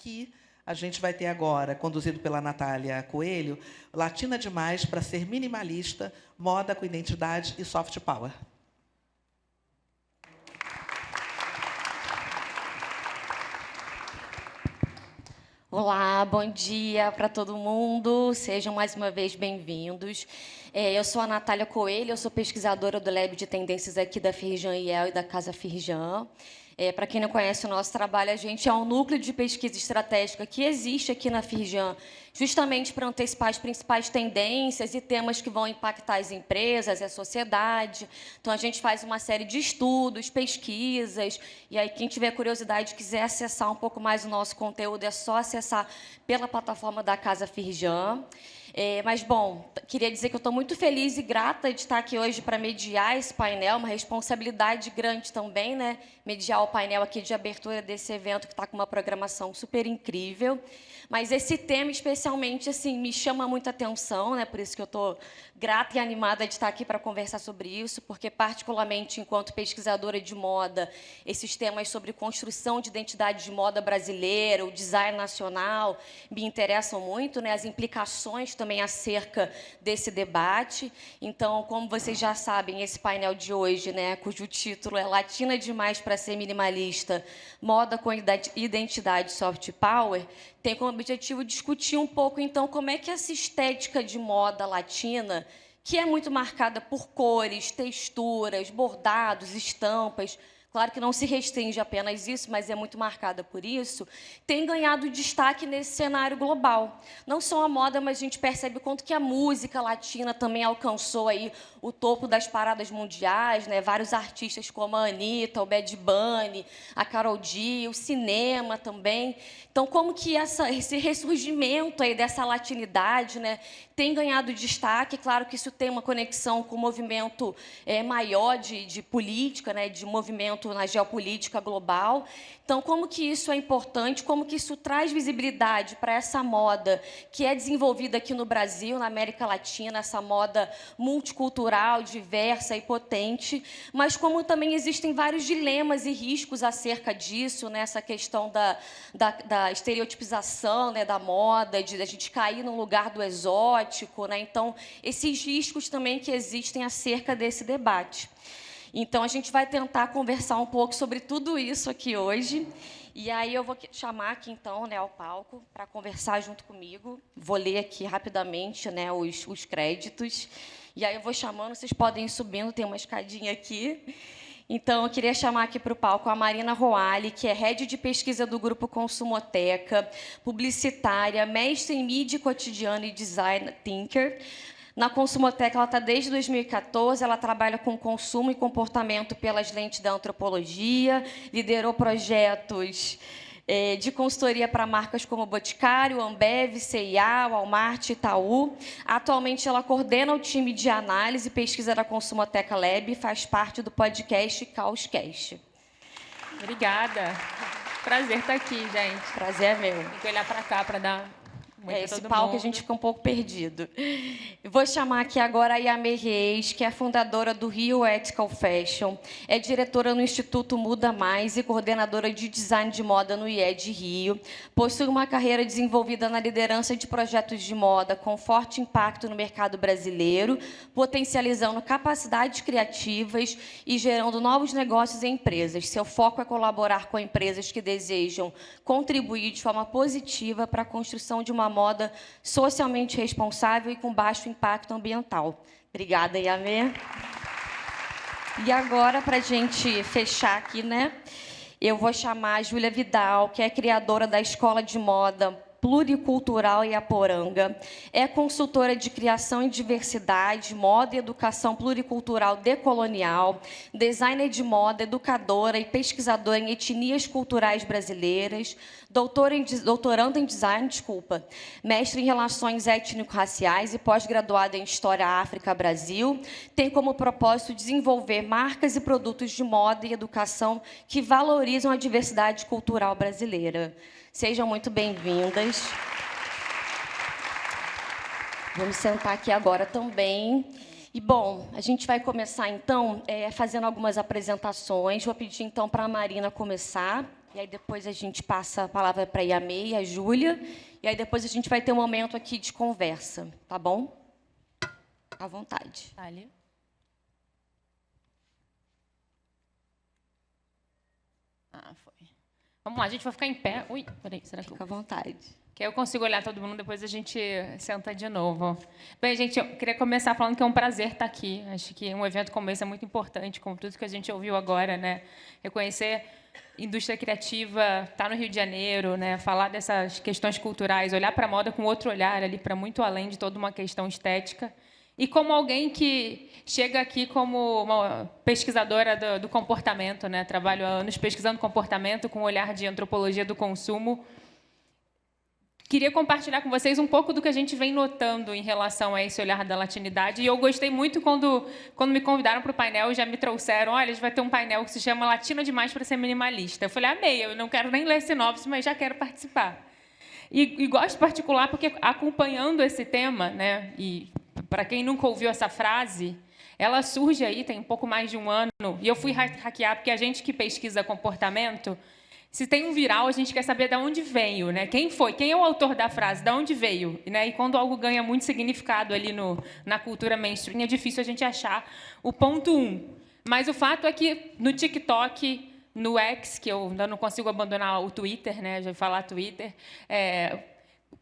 Aqui, a gente vai ter agora, conduzido pela Natália Coelho, Latina Demais para Ser Minimalista, Moda com Identidade e Soft Power. Olá, bom dia para todo mundo. Sejam mais uma vez bem-vindos. Eu sou a Natália Coelho, eu sou pesquisadora do Lab de Tendências aqui da Firjan IEL e da Casa Firjan. Para quem não conhece o nosso trabalho, a gente é um núcleo de pesquisa estratégica que existe aqui na Firjan, justamente para antecipar as principais tendências e temas que vão impactar as empresas e a sociedade. Então, a gente faz uma série de estudos, pesquisas, e aí quem tiver curiosidade e quiser acessar um pouco mais o nosso conteúdo, é só acessar pela plataforma da Casa Firjan. Mas, bom, queria dizer que eu estou muito feliz e grata de estar aqui hoje para mediar esse painel, uma responsabilidade grande também, né? Mediar o painel aqui de abertura desse evento, que está com uma programação super incrível. Mas esse tema, especialmente, assim, me chama muita atenção, né? Por isso que eu estou grata e animada de estar aqui para conversar sobre isso, porque, particularmente, enquanto pesquisadora de moda, esses temas sobre construção de identidade de moda brasileira, o design nacional, me interessam muito, né? As implicações também acerca desse debate. Então, como vocês já sabem, esse painel de hoje, né, cujo título é Latina Demais para Ser Minimalista, Moda com Identidade Soft Power, tem como objetivo discutir um pouco, então, como é que essa estética de moda latina, que é muito marcada por cores, texturas, bordados, estampas, claro que não se restringe apenas isso, mas é muito marcada por isso, tem ganhado destaque nesse cenário global. Não só a moda, mas a gente percebe o quanto que a música latina também alcançou aí o topo das paradas mundiais, né? Vários artistas como a Anitta, o Bad Bunny, a Karol G, o cinema também. Então, como que esse ressurgimento aí dessa latinidade, né, tem ganhado destaque? Claro que isso tem uma conexão com o movimento maior de política, né, de movimento na geopolítica global. Então, como que isso é importante, como que isso traz visibilidade para essa moda que é desenvolvida aqui no Brasil, na América Latina, essa moda multicultural, diversa e potente, mas como também existem vários dilemas e riscos acerca disso, né, essa questão da estereotipização, né, da moda, de a gente cair no lugar do exótico, né? Então, esses riscos também que existem acerca desse debate. Então, a gente vai tentar conversar um pouco sobre tudo isso aqui hoje. E aí eu vou chamar aqui, então, né, ao palco para conversar junto comigo. Vou ler aqui rapidamente, né, os créditos. E aí eu vou chamando, vocês podem ir subindo, tem uma escadinha aqui. Então, eu queria chamar aqui para o palco a Marina Roale, que é head de pesquisa do Grupo Consumoteca, publicitária, mestre em mídia cotidiana e design thinker. Na Consumoteca, ela está desde 2014, ela trabalha com consumo e comportamento pelas lentes da antropologia, liderou projetos de consultoria para marcas como Boticário, Ambev, C&A, Walmart, Itaú. Atualmente, ela coordena o time de análise e pesquisa da Consumoteca Lab e faz parte do podcast Caoscast. Obrigada. Prazer estar aqui, gente. Prazer é meu. Tem que olhar para cá para dar... Esse palco a gente fica um pouco perdido. Eu vou chamar aqui agora a Yamê Reis, que é fundadora do Rio Ethical Fashion, é diretora no Instituto Muda Mais e coordenadora de design de moda no IED Rio. Possui uma carreira desenvolvida na liderança de projetos de moda com forte impacto no mercado brasileiro, potencializando capacidades criativas e gerando novos negócios e empresas. Seu foco é colaborar com empresas que desejam contribuir de forma positiva para a construção de uma moda socialmente responsável e com baixo impacto ambiental. Obrigada, Yamê. E agora, para a gente fechar aqui, né, eu vou chamar a Júlia Vidal, que é criadora da Escola de Moda Pluricultural Iaporanga, é consultora de criação e diversidade, moda e educação pluricultural decolonial, designer de moda, educadora e pesquisadora em etnias culturais brasileiras, doutoranda em design, mestre em relações étnico-raciais e pós-graduada em História África-Brasil, tem como propósito desenvolver marcas e produtos de moda e educação que valorizam a diversidade cultural brasileira. Sejam muito bem-vindas. Vamos sentar aqui agora também. E, bom, a gente vai começar, então, fazendo algumas apresentações. Vou pedir, então, para a Marina começar. E aí depois a gente passa a palavra para a Yamê e a Júlia. E aí depois a gente vai ter um momento aqui de conversa, tá bom? À vontade. Tá ali. Foi. Vamos lá, a gente vai ficar em pé. Ui, peraí, será que Fica à vontade. Que aí eu consigo olhar todo mundo, depois a gente senta de novo. Bem, gente, eu queria começar falando que é um prazer estar aqui. Acho que um evento como esse é muito importante, com tudo que a gente ouviu agora, né? Reconhecer indústria criativa, estar no Rio de Janeiro, né? Falar dessas questões culturais, olhar para a moda com outro olhar, ali para muito além de toda uma questão estética. E como alguém que chega aqui como uma pesquisadora do comportamento, né? Trabalho há anos pesquisando comportamento com um olhar de antropologia do consumo. Queria compartilhar com vocês um pouco do que a gente vem notando em relação a esse olhar da latinidade. E eu gostei muito quando me convidaram para o painel e já me trouxeram, olha, a gente vai ter um painel que se chama Latina Demais para Ser Minimalista. Eu falei, amei, eu não quero nem ler sinopse, mas já quero participar. E gosto em particular porque, acompanhando esse tema, né, e para quem nunca ouviu essa frase, ela surge aí, tem um pouco mais de um ano, e eu fui hackear, porque a gente que pesquisa comportamento, se tem um viral, a gente quer saber de onde veio, né? Quem foi? Quem é o autor da frase? De onde veio? Né? E quando algo ganha muito significado ali na cultura mainstream, é difícil a gente achar o ponto 1. Mas o fato é que no TikTok, no X, que eu ainda não consigo abandonar o Twitter, né? Já vou falar Twitter,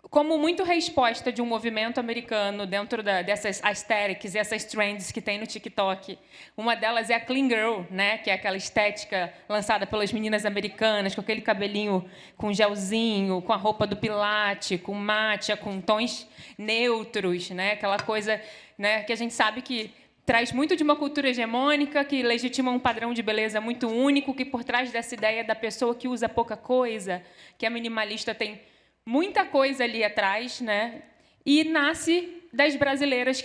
como muito resposta de um movimento americano dentro dessas aesthetics, essas trends que tem no TikTok. Uma delas é a Clean Girl, né, que é aquela estética lançada pelas meninas americanas, com aquele cabelinho com gelzinho, com a roupa do Pilate, com matcha, com tons neutros, né, aquela coisa, né, que a gente sabe que traz muito de uma cultura hegemônica, que legitima um padrão de beleza muito único, que por trás dessa ideia da pessoa que usa pouca coisa, que é minimalista, tem muita coisa ali atrás, né? E nasce das brasileiras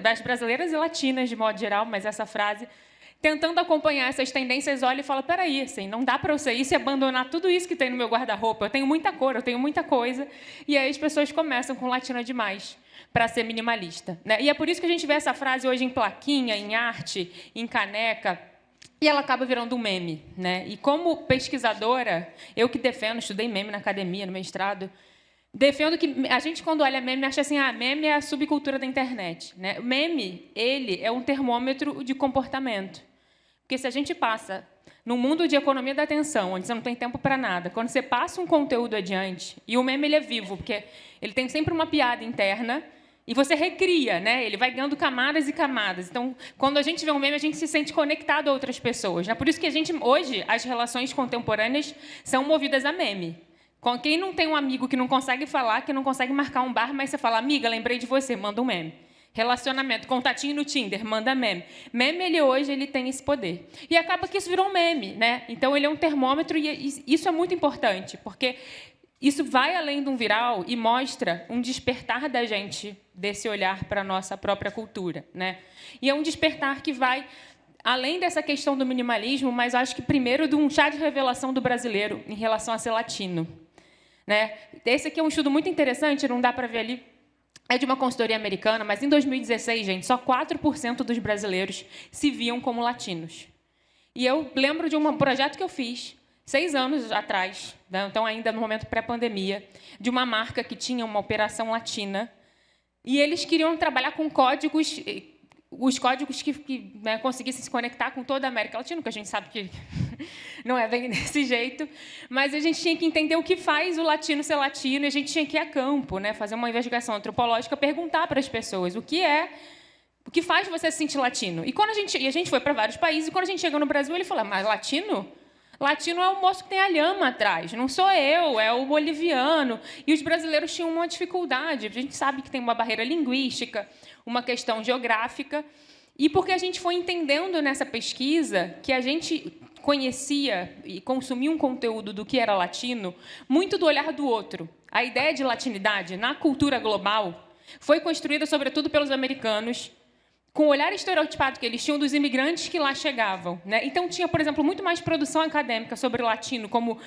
das brasileiras e latinas de modo geral, mas essa frase, tentando acompanhar essas tendências, olha e fala, peraí, assim, não dá para eu sair e abandonar tudo isso que tem no meu guarda-roupa. Eu tenho muita cor, eu tenho muita coisa. E aí as pessoas começam com latina demais para ser minimalista, né? E é por isso que a gente vê essa frase hoje em plaquinha, em arte, em caneca. E ela acaba virando um meme, né? E como pesquisadora, eu que defendo, estudei meme na academia, no mestrado, defendo que a gente, quando olha meme, acha assim, meme é a subcultura da internet, né? O meme, ele é um termômetro de comportamento. Porque se a gente passa num mundo de economia da atenção, onde você não tem tempo para nada, quando você passa um conteúdo adiante, e o meme ele é vivo, porque ele tem sempre uma piada interna, e você recria, né? Ele vai ganhando camadas e camadas. Então, quando a gente vê um meme, a gente se sente conectado a outras pessoas, né? Por isso que hoje, as relações contemporâneas são movidas a meme. Com quem não tem um amigo que não consegue falar, que não consegue marcar um bar, mas você fala, amiga, lembrei de você, manda um meme. Relacionamento, contatinho no Tinder, manda meme. Meme, hoje, ele tem esse poder. E acaba que isso virou um meme, né? Então, ele é um termômetro e isso é muito importante, porque isso vai além de um viral e mostra um despertar da gente desse olhar para a nossa própria cultura, né? E é um despertar que vai além dessa questão do minimalismo, mas acho que primeiro de um chá de revelação do brasileiro em relação a ser latino, né? Esse aqui é um estudo muito interessante, não dá para ver ali, é de uma consultoria americana, mas em 2016, gente, só 4% dos brasileiros se viam como latinos. E eu lembro de um projeto que eu fiz 6 anos atrás, né? Então, ainda no momento pré-pandemia, de uma marca que tinha uma operação latina, e eles queriam trabalhar com códigos, os códigos que né, conseguissem se conectar com toda a América Latina, que a gente sabe que não é bem desse jeito, mas a gente tinha que entender o que faz o latino ser latino, e a gente tinha que ir a campo, né, fazer uma investigação antropológica, perguntar para as pessoas o que faz você se sentir latino. E a gente foi para vários países, e quando a gente chegou no Brasil, ele falou, mas latino? Latino é o moço que tem a lhama atrás, não sou eu, é o boliviano. E os brasileiros tinham uma dificuldade. A gente sabe que tem uma barreira linguística, uma questão geográfica. E porque a gente foi entendendo nessa pesquisa que a gente conhecia e consumia um conteúdo do que era latino muito do olhar do outro. A ideia de latinidade na cultura global foi construída, sobretudo, pelos americanos, com o olhar estereotipado que eles tinham dos imigrantes que lá chegavam, né? Então, tinha, por exemplo, muito mais produção acadêmica sobre latino, como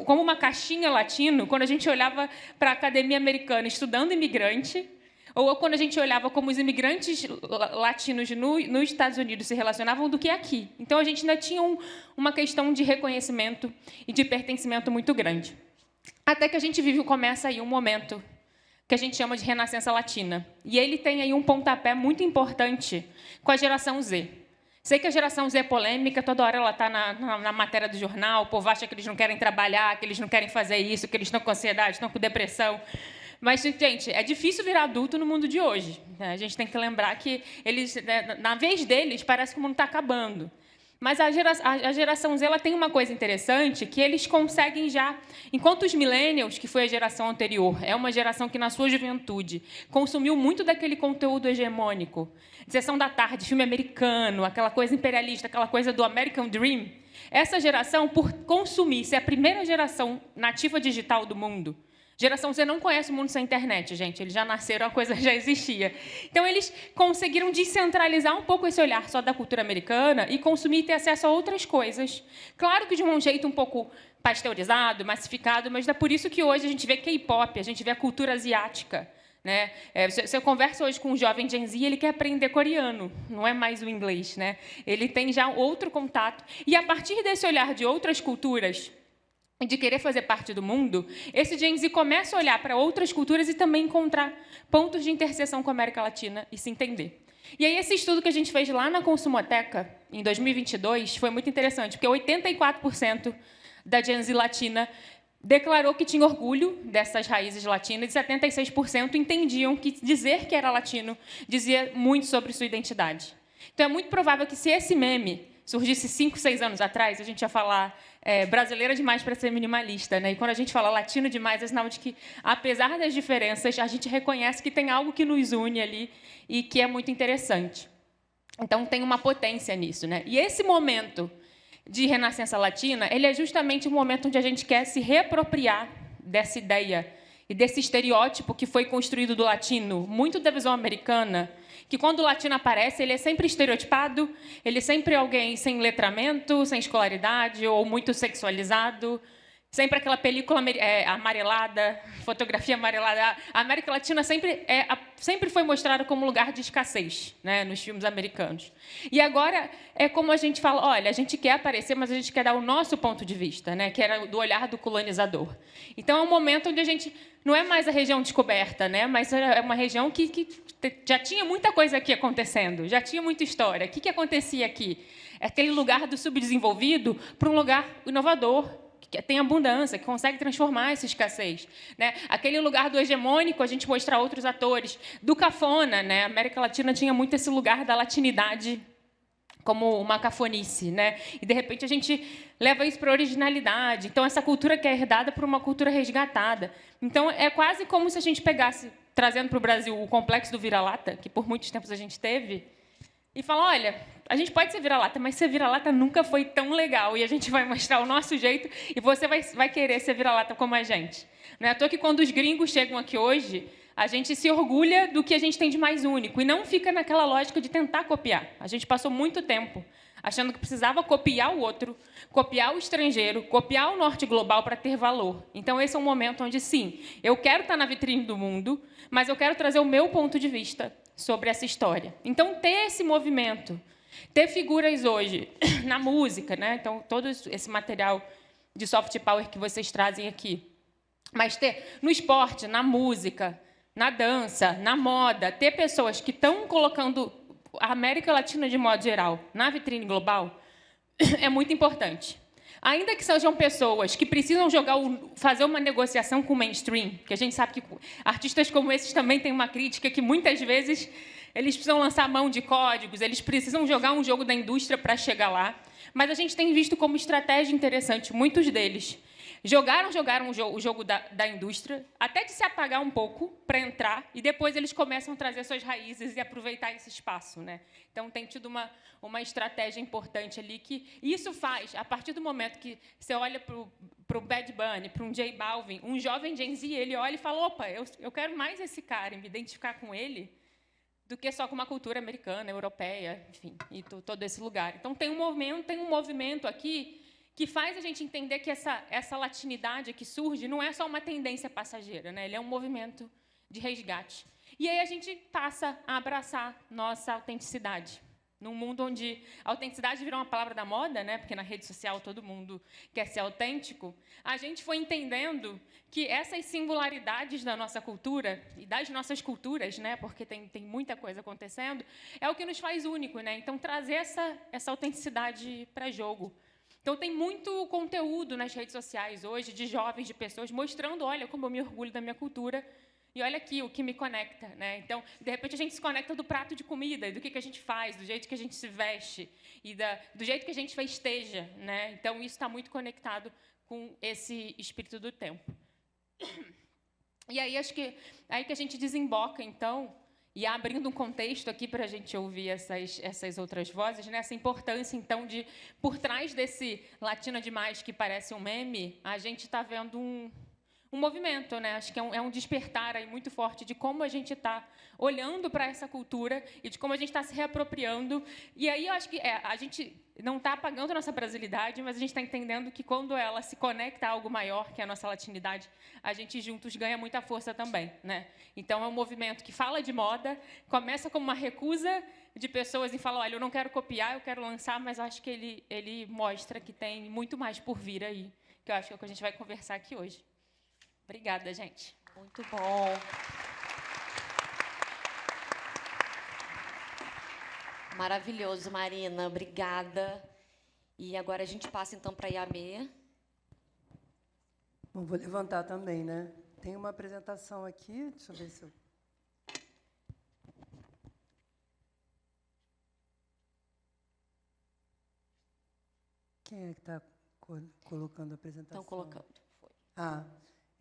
uma caixinha latino, quando a gente olhava para a academia americana estudando imigrante, Ou quando a gente olhava como os imigrantes latinos nos Estados Unidos se relacionavam do que aqui. Então, a gente ainda tinha uma questão de reconhecimento e de pertencimento muito grande. Até que a gente começa aí um momento que a gente chama de renascença latina. E ele tem aí um pontapé muito importante com a geração Z. Sei que a geração Z é polêmica, toda hora ela está na matéria do jornal, o povo acha que eles não querem trabalhar, que eles não querem fazer isso, que eles estão com ansiedade, estão com depressão. Mas, gente, é difícil virar adulto no mundo de hoje. A gente tem que lembrar que eles, na vez deles, parece que o mundo está acabando. Mas a geração Z ela tem uma coisa interessante, que eles conseguem já... Enquanto os millennials, que foi a geração anterior, é uma geração que, na sua juventude, consumiu muito daquele conteúdo hegemônico, Sessão da Tarde, filme americano, aquela coisa imperialista, aquela coisa do American Dream, essa geração, por consumir, ser a primeira geração nativa digital do mundo, geração Z não conhece o mundo sem internet, gente. Eles já nasceram, a coisa já existia. Então, eles conseguiram descentralizar um pouco esse olhar só da cultura americana e consumir e ter acesso a outras coisas. Claro que de um jeito um pouco pasteurizado, massificado, mas é por isso que hoje a gente vê K-pop, a gente vê a cultura asiática. Né? Se eu converso hoje com um jovem Gen Z, ele quer aprender coreano, não é mais o inglês. Né? Ele tem já outro contato. E, a partir desse olhar de outras culturas, de querer fazer parte do mundo, esse Gen Z começa a olhar para outras culturas e também encontrar pontos de interseção com a América Latina e se entender. E aí, esse estudo que a gente fez lá na Consumoteca, em 2022, foi muito interessante, porque 84% da Gen Z latina declarou que tinha orgulho dessas raízes latinas e 76% entendiam que dizer que era latino dizia muito sobre sua identidade. Então, é muito provável que, se esse meme surgisse 5, 6 anos atrás, a gente ia falar brasileira demais para ser minimalista. Né? E quando a gente fala latino demais, é sinal de que, apesar das diferenças, a gente reconhece que tem algo que nos une ali e que é muito interessante. Então, tem uma potência nisso. Né? E esse momento de renascença latina, ele é justamente o momento onde a gente quer se reapropriar dessa ideia e desse estereótipo que foi construído do latino, muito da visão americana, que, quando o latino aparece, ele é sempre estereotipado, ele é sempre alguém sem letramento, sem escolaridade, ou muito sexualizado, sempre aquela película amarelada, fotografia amarelada. A América Latina sempre foi mostrada como lugar de escassez, né, nos filmes americanos. E agora é como a gente fala, olha, a gente quer aparecer, mas a gente quer dar o nosso ponto de vista, né, que era do olhar do colonizador. Então, é um momento onde a gente não é mais a região descoberta, né, mas é uma região que já tinha muita coisa aqui acontecendo, já tinha muita história. O que acontecia aqui? É aquele lugar do subdesenvolvido para um lugar inovador, que tem abundância, que consegue transformar essa escassez. Né? Aquele lugar do hegemônico, a gente mostra outros atores. Do cafona, né? A América Latina tinha muito esse lugar da latinidade como uma cafonice. Né? E, de repente, a gente leva isso para a originalidade. Então, essa cultura que é herdada por uma cultura resgatada. Então, é quase como se a gente pegasse, trazendo para o Brasil, o complexo do vira-lata, que por muitos tempos a gente teve, e falar, olha, a gente pode ser vira-lata, mas ser vira-lata nunca foi tão legal, e a gente vai mostrar o nosso jeito, e você vai querer ser vira-lata como a gente. Não é à toa que, quando os gringos chegam aqui hoje, a gente se orgulha do que a gente tem de mais único, e não fica naquela lógica de tentar copiar. A gente passou muito tempo achando que precisava copiar o outro, copiar o estrangeiro, copiar o norte global para ter valor. Então, esse é um momento onde, sim, eu quero estar na vitrine do mundo, mas eu quero trazer o meu ponto de vista sobre essa história. Então, ter esse movimento, ter figuras hoje na música, né? Então, todo esse material de soft power que vocês trazem aqui, mas ter no esporte, na música, na dança, na moda, ter pessoas que estão colocando a América Latina, de modo geral, na vitrine global, é muito importante. Ainda que sejam pessoas que precisam fazer uma negociação com o mainstream, que a gente sabe que artistas como esses também têm uma crítica que, muitas vezes, eles precisam lançar mão de códigos, eles precisam jogar um jogo da indústria para chegar lá. Mas a gente tem visto como estratégia interessante, muitos deles jogaram o jogo da indústria, até de se apagar um pouco para entrar, e depois eles começam a trazer suas raízes e aproveitar esse espaço. Né? Então, tem tido uma estratégia importante ali, que isso faz, a partir do momento que você olha para o Bad Bunny, para um J Balvin, um jovem Gen Z, ele olha e fala, opa, eu quero mais esse cara, e me identificar com ele, do que só com uma cultura americana, europeia, enfim, e todo esse lugar. Então, tem um movimento aqui que faz a gente entender que essa latinidade que surge não é só uma tendência passageira, né? Ele é um movimento de resgate. E aí a gente passa a abraçar nossa autenticidade. Num mundo onde a autenticidade virou uma palavra da moda, né? Porque na rede social todo mundo quer ser autêntico, a gente foi entendendo que essas singularidades da nossa cultura e das nossas culturas, né? Porque tem muita coisa acontecendo, é o que nos faz único, né? Então, trazer essa autenticidade para jogo. Então, tem muito conteúdo nas redes sociais hoje, de jovens, de pessoas, mostrando, olha, como eu me orgulho da minha cultura, e olha aqui o que me conecta, né? Então, de repente, a gente se conecta do prato de comida, do que a gente faz, do jeito que a gente se veste, e do jeito que a gente festeja, né? Então, isso está muito conectado com esse espírito do tempo. E aí, acho que aí que a gente desemboca, então, e abrindo um contexto aqui para a gente ouvir essas outras vozes, né? Essa importância, então, de, por trás desse Latina Demais, que parece um meme, a gente está vendo um movimento, né? Acho que é um despertar aí muito forte de como a gente está olhando para essa cultura e de como a gente está se reapropriando. E aí eu acho que a gente não está apagando a nossa brasilidade, mas a gente está entendendo que quando ela se conecta a algo maior, que é a nossa latinidade, a gente juntos ganha muita força também, né? Então é um movimento que fala de moda, começa como uma recusa de pessoas e fala, olha, eu não quero copiar, eu quero lançar, mas acho que ele mostra que tem muito mais por vir aí, que eu acho que é o que a gente vai conversar aqui hoje. Obrigada, gente. Muito bom. Maravilhoso, Marina. Obrigada. E agora a gente passa, então, para a Yamê. Bom, vou levantar também, né? Tem uma apresentação aqui. Deixa eu ver se eu... Quem é que está colocando a apresentação? Estão colocando. Foi.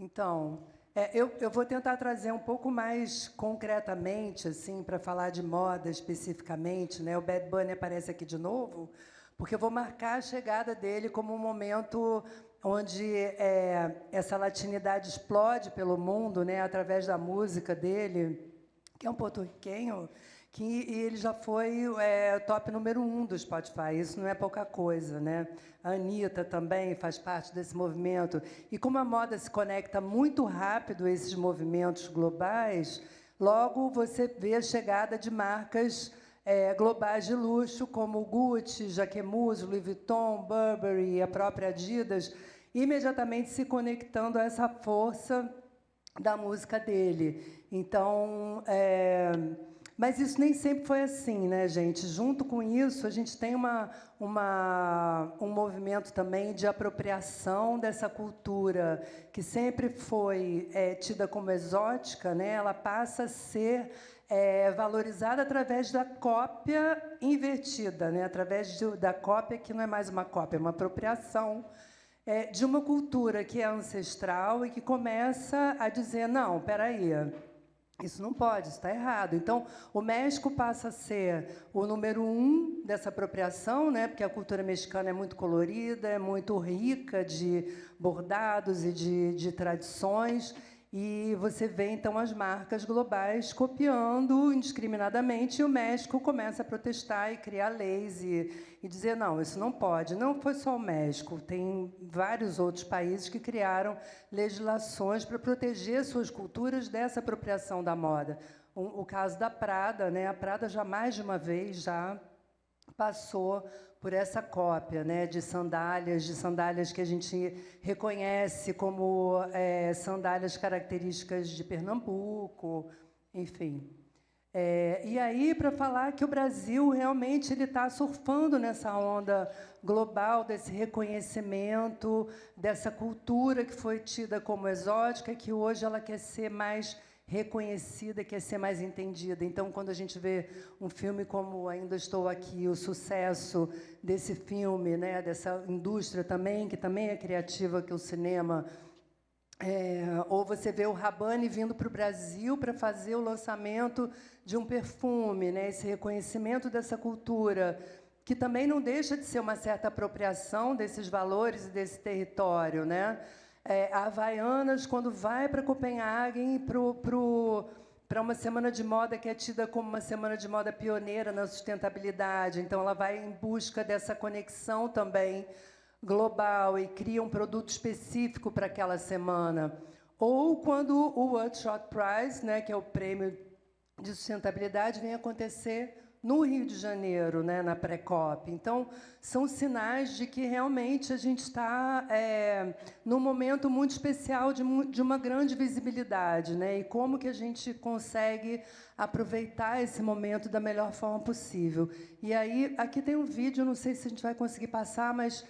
Então, eu vou tentar trazer um pouco mais concretamente, assim, para falar de moda especificamente, né? O Bad Bunny aparece aqui de novo, porque eu vou marcar a chegada dele como um momento onde essa latinidade explode pelo mundo, né? Através da música dele, que é um porto-riquenho, e ele já foi top número 1 do Spotify. Isso não é pouca coisa, né? A Anitta também faz parte desse movimento. E como a moda se conecta muito rápido a esses movimentos globais, logo você vê a chegada de marcas globais de luxo, como Gucci, Jacquemus, Louis Vuitton, Burberry, a própria Adidas, imediatamente se conectando a essa força da música dele. Então, mas isso nem sempre foi assim, né, gente? Junto com isso, a gente tem um movimento também de apropriação dessa cultura, que sempre foi tida como exótica, né? Ela passa a ser valorizada através da cópia invertida, né? Através da cópia que não é mais uma cópia, é uma apropriação de uma cultura que é ancestral e que começa a dizer, não, espera aí, isso não pode, isso está errado. Então, o México passa a ser o número 1 dessa apropriação, né? Porque a cultura mexicana é muito colorida, é muito rica de bordados e de tradições. E você vê, então, as marcas globais copiando indiscriminadamente, e o México começa a protestar e criar leis e dizer, não, isso não pode. Não foi só o México, tem vários outros países que criaram legislações para proteger suas culturas dessa apropriação da moda. O caso da Prada, né? A Prada já mais de uma vez já passou por essa cópia, né, de sandálias que a gente reconhece como sandálias características de Pernambuco, enfim. E aí, para falar que o Brasil realmente ele está surfando nessa onda global desse reconhecimento, dessa cultura que foi tida como exótica, que hoje ela quer ser mais reconhecida, quer ser mais entendida. Então, quando a gente vê um filme como Ainda Estou Aqui, o sucesso desse filme, né, dessa indústria também, que também é criativa, que é o cinema, ou você vê o Rabanne vindo para o Brasil para fazer o lançamento de um perfume, né, esse reconhecimento dessa cultura, que também não deixa de ser uma certa apropriação desses valores e desse território, né? A Havaianas, quando vai para Copenhague para uma semana de moda que é tida como uma semana de moda pioneira na sustentabilidade, então ela vai em busca dessa conexão também global e cria um produto específico para aquela semana. Ou quando o World Shot Prize, né, que é o prêmio de sustentabilidade vem acontecer no Rio de Janeiro, né, na pré-COP. Então, são sinais de que realmente a gente está num momento muito especial de uma grande visibilidade, né, e como que a gente consegue aproveitar esse momento da melhor forma possível. E aí, aqui tem um vídeo, não sei se a gente vai conseguir passar, mas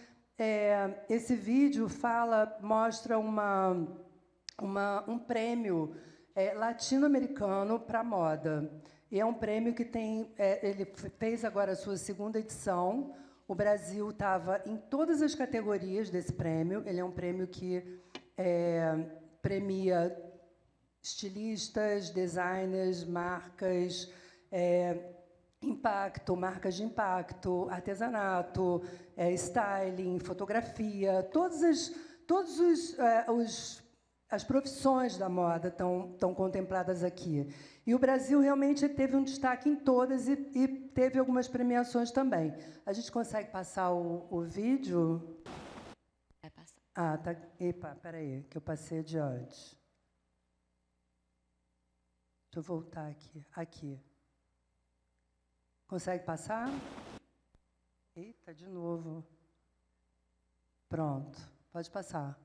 esse vídeo mostra um prêmio latino-americano para moda. E é um prêmio que ele fez agora a sua segunda edição. O Brasil estava em todas as categorias desse prêmio. Ele é um prêmio que premia estilistas, designers, marcas, marcas de impacto, artesanato, styling, fotografia, as profissões da moda estão contempladas aqui. E o Brasil realmente teve um destaque em todas e teve algumas premiações também. A gente consegue passar o vídeo? Vai passar. Ah, tá. Epa, peraí, que eu passei adiante. Deixa eu voltar aqui. Aqui. Consegue passar? Eita, de novo. Pronto, pode passar.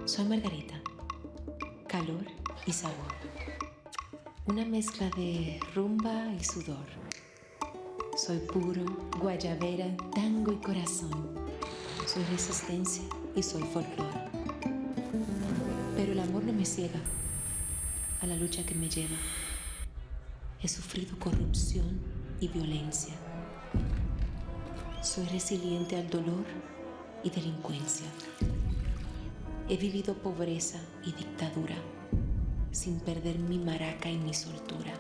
Soy Margarita, calor y sabor, una mezcla de rumba y sudor. Soy puro, guayabera, tango y corazón. Soy resistencia y soy folclore. Pero el amor no me ciega a la lucha que me lleva. He sufrido corrupción y violencia. Soy resiliente al dolor y delincuencia. He vivido pobreza y dictadura sin perder mi maraca y mi soltura.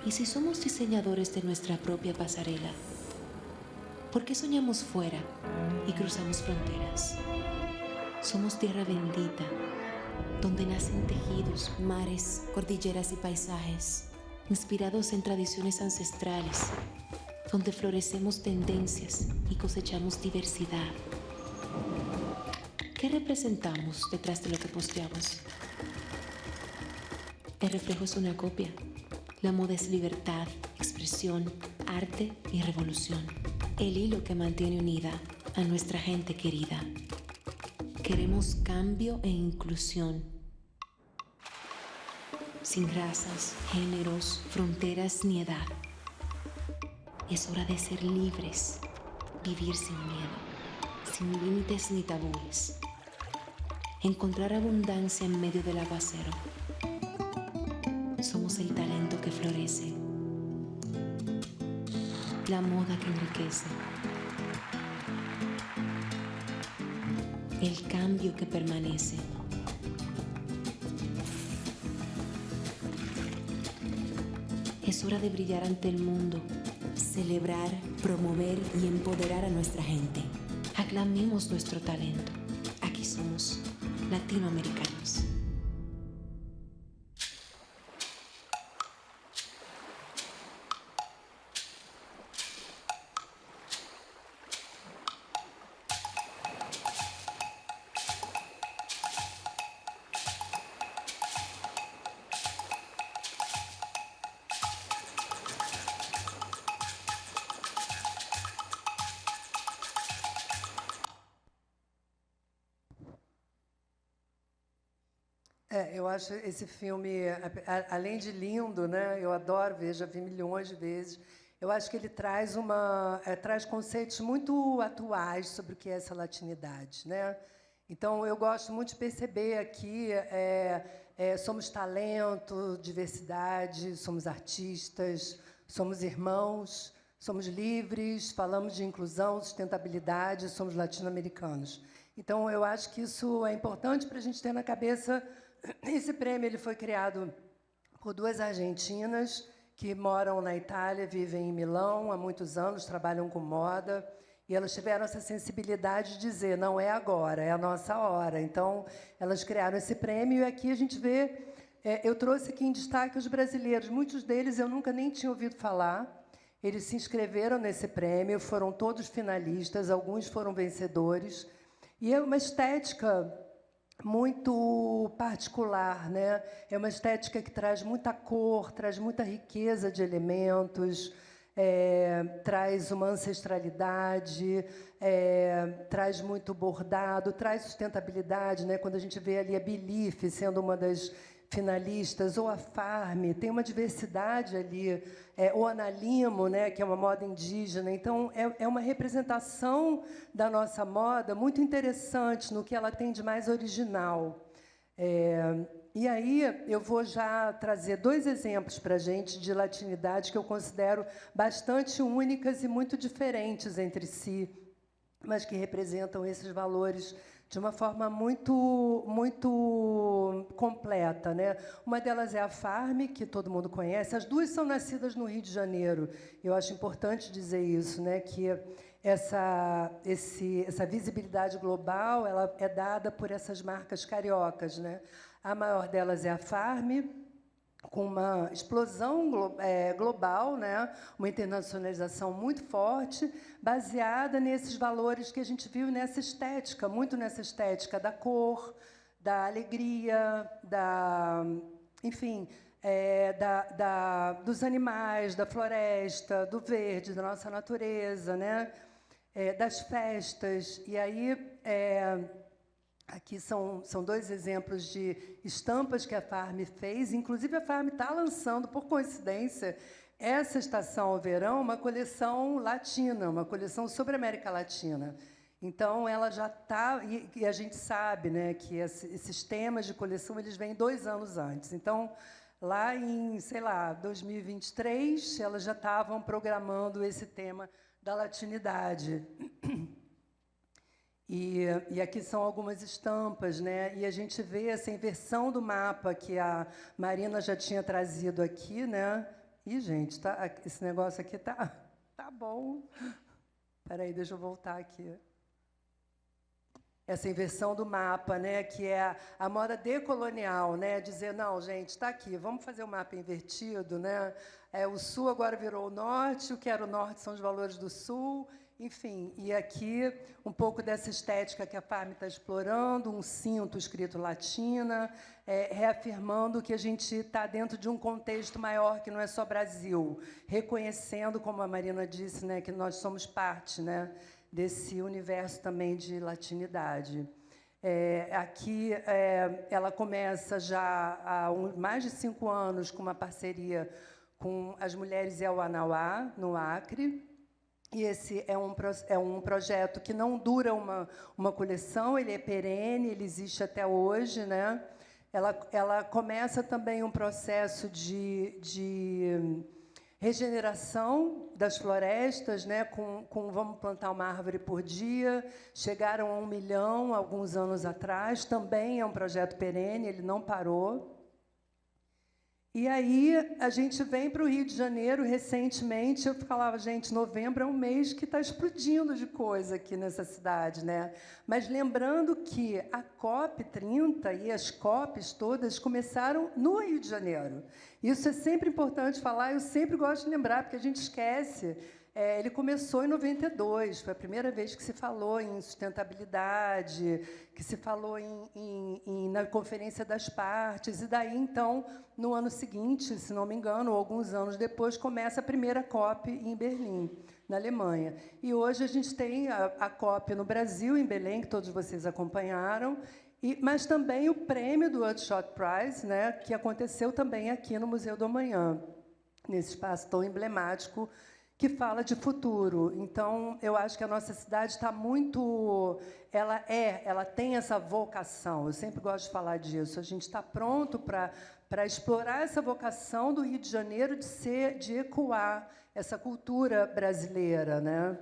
¿Y si somos diseñadores de nuestra propia pasarela? ¿Por qué soñamos fuera y cruzamos fronteras? Somos tierra bendita, donde nacen tejidos, mares, cordilleras y paisajes, inspirados en tradiciones ancestrales, donde florecemos tendencias y cosechamos diversidad. ¿Qué representamos detrás de lo que posteamos? El reflejo es una copia. La moda es libertad, expresión, arte y revolución. El hilo que mantiene unida a nuestra gente querida. Queremos cambio e inclusión. Sin razas, géneros, fronteras ni edad. Es hora de ser libres, vivir sin miedo, sin límites ni tabúes. Encontrar abundancia en medio del aguacero. Somos el talento que florece, la moda que enriquece, el cambio que permanece. Es hora de brillar ante el mundo, celebrar, promover y empoderar a nuestra gente. Aclamemos nuestro talento. Aquí somos latinoamericanos. Eu acho esse filme, além de lindo, né? Eu adoro ver, já vi milhões de vezes. Eu acho que ele traz traz conceitos muito atuais sobre o que é essa latinidade, né? Então, eu gosto muito de perceber aqui somos talento, diversidade, somos artistas, somos irmãos, somos livres, falamos de inclusão, sustentabilidade, somos latino-americanos. Então, eu acho que isso é importante para a gente ter na cabeça. Esse prêmio ele foi criado por duas argentinas que moram na Itália, vivem em Milão há muitos anos, trabalham com moda, E elas tiveram essa sensibilidade de dizer, não é agora, é a nossa hora. Então, elas criaram esse prêmio, e aqui a gente vê... eu trouxe aqui em destaque os brasileiros. Muitos deles eu nunca nem tinha ouvido falar. Eles se inscreveram nesse prêmio, foram todos finalistas, alguns foram vencedores. E é uma estética muito particular, né? É uma estética que traz muita cor, traz muita riqueza de elementos, traz uma ancestralidade, traz muito bordado, traz sustentabilidade, né? Quando a gente vê ali a Belief sendo uma das finalistas, ou a Farm, tem uma diversidade ali, o Analimo, né, que é uma moda indígena. Então, é uma representação da nossa moda muito interessante no que ela tem de mais original. E aí, eu vou já trazer 2 exemplos para a gente de latinidade que eu considero bastante únicas e muito diferentes entre si, mas que representam esses valores de uma forma muito, muito completa, né? Uma delas é a Farm, que todo mundo conhece. As 2 são nascidas no Rio de Janeiro. Eu acho importante dizer isso, né? Que essa visibilidade global ela é dada por essas marcas cariocas, né? A maior delas é a Farm, com uma explosão global, né? Uma internacionalização muito forte, baseada nesses valores que a gente viu nessa estética, muito nessa estética da cor, da alegria, enfim, dos animais, da floresta, do verde, da nossa natureza, né? Das festas. E aí... aqui são 2 exemplos de estampas que a Farm fez. Inclusive, a Farm está lançando, por coincidência, essa estação ao verão, uma coleção latina, uma coleção sobre a América Latina. Então, ela já está... E a gente sabe, né, que esses temas de coleção eles vêm 2 anos antes. Então, lá em, sei lá, 2023, elas já estavam programando esse tema da latinidade. E aqui são algumas estampas, né? E a gente vê essa inversão do mapa que a Marina já tinha trazido aqui, né? Ih, gente, esse negócio aqui tá bom. Espera aí, deixa eu voltar aqui. Essa inversão do mapa, né? Que é a moda decolonial, né? Dizer, não, gente, está aqui, vamos fazer o mapa invertido, né? O sul agora virou o norte, o que era o norte são os valores do sul. Enfim, e aqui um pouco dessa estética que a Farm está explorando, um cinto escrito latina, reafirmando que a gente está dentro de um contexto maior, que não é só Brasil, reconhecendo, como a Marina disse, né, que nós somos parte, né, desse universo também de latinidade. Aqui, ela começa já há mais de 5 anos com uma parceria com as Mulheres Yauanauá, no Acre. E esse é um projeto que não dura uma coleção, ele é perene, ele existe até hoje, né? Ela começa também um processo de regeneração das florestas, né? Com vamos plantar uma árvore por dia. Chegaram a 1 milhão alguns anos atrás. Também é um projeto perene, ele não parou. E aí a gente vem para o Rio de Janeiro recentemente. Eu falava, gente, novembro é um mês que está explodindo de coisa aqui nessa cidade, né? Mas lembrando que a COP30 e as COPs todas começaram no Rio de Janeiro. Isso é sempre importante falar, eu sempre gosto de lembrar, porque a gente esquece. Ele começou em 92, foi a primeira vez que se falou em sustentabilidade, que se falou na Conferência das Partes, e daí, então, no ano seguinte, se não me engano, ou alguns anos depois, começa a primeira COP em Berlim, na Alemanha. E hoje a gente tem a COP no Brasil, em Belém, que todos vocês acompanharam, mas também o prêmio do Earthshot Prize, né, que aconteceu também aqui no Museu do Amanhã, nesse espaço tão emblemático, que fala de futuro. Então, eu acho que a nossa cidade está muito... Ela tem essa vocação, eu sempre gosto de falar disso. A gente está pronto para explorar essa vocação do Rio de Janeiro de ecoar essa cultura brasileira, né?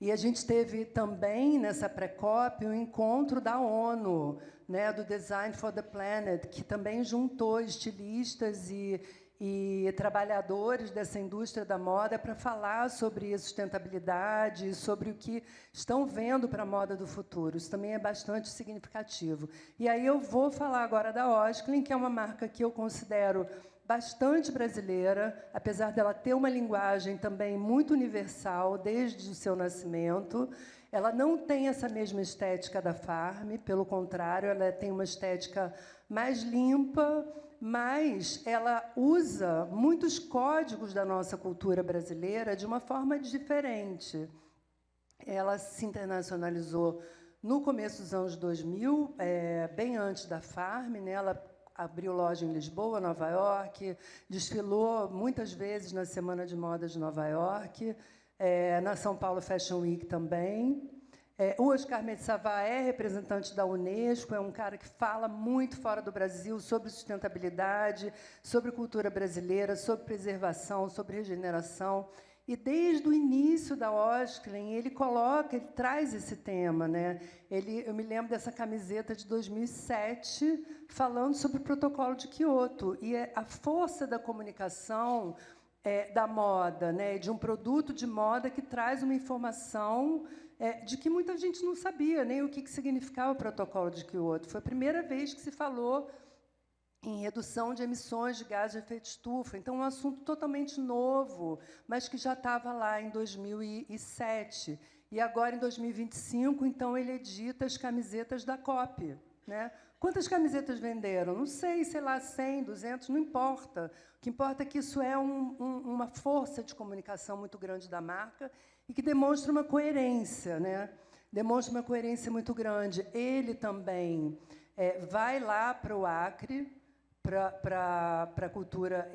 E a gente teve também, nessa pré-COP, um encontro da ONU, né, do Design for the Planet, que também juntou estilistas e e trabalhadores dessa indústria da moda para falar sobre sustentabilidade, sobre o que estão vendo para a moda do futuro. Isso também é bastante significativo. E aí eu vou falar agora da Osklen, que é uma marca que eu considero bastante brasileira, apesar dela ter uma linguagem também muito universal desde o seu nascimento. Ela não tem essa mesma estética da Farm, pelo contrário, ela tem uma estética mais limpa, mas ela usa muitos códigos da nossa cultura brasileira de uma forma diferente. Ela se internacionalizou no começo dos anos 2000, bem antes da Farm, né? Ela abriu loja em Lisboa, Nova York, desfilou muitas vezes na Semana de Moda de Nova York, na São Paulo Fashion Week também. O Oscar Metsavá é representante da Unesco, é um cara que fala muito fora do Brasil sobre sustentabilidade, sobre cultura brasileira, sobre preservação, sobre regeneração. E, desde o início da Osklen, ele traz esse tema, né? Eu me lembro dessa camiseta de 2007, falando sobre o Protocolo de Quioto. E a força da comunicação da moda, né? De um produto de moda que traz uma informação de que muita gente não sabia nem o que significava o Protocolo de Quioto. Foi a primeira vez que se falou em redução de emissões de gás de efeito estufa. Então, um assunto totalmente novo, mas que já estava lá em 2007. E agora, em 2025, então, ele edita as camisetas da COP. Né? Quantas camisetas venderam? Não sei, 100, 200, não importa. O que importa é que isso é uma força de comunicação muito grande da marca e que demonstra uma coerência, né? Demonstra uma coerência muito grande. Ele também vai lá para o Acre, para a cultura...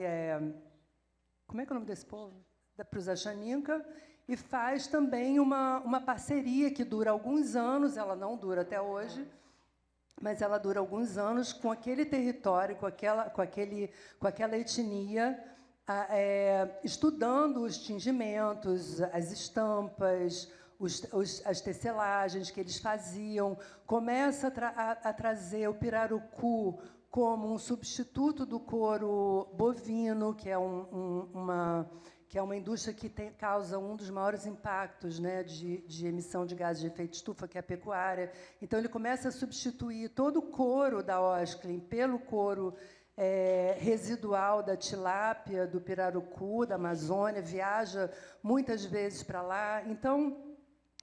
como é que é o nome desse povo? Para os Axaninca, e faz também uma parceria que dura alguns anos, ela não dura até hoje, mas ela dura alguns anos com aquele território, com aquela etnia, estudando os tingimentos, as estampas, as tecelagens que eles faziam. Começa a trazer o pirarucu como um substituto do couro bovino, que é uma indústria que causa um dos maiores impactos, né, de emissão de gases de efeito estufa, que é a pecuária. Então, ele começa a substituir todo o couro da Osklen pelo couro residual da tilápia, do pirarucu, da Amazônia, viaja muitas vezes para lá. Então,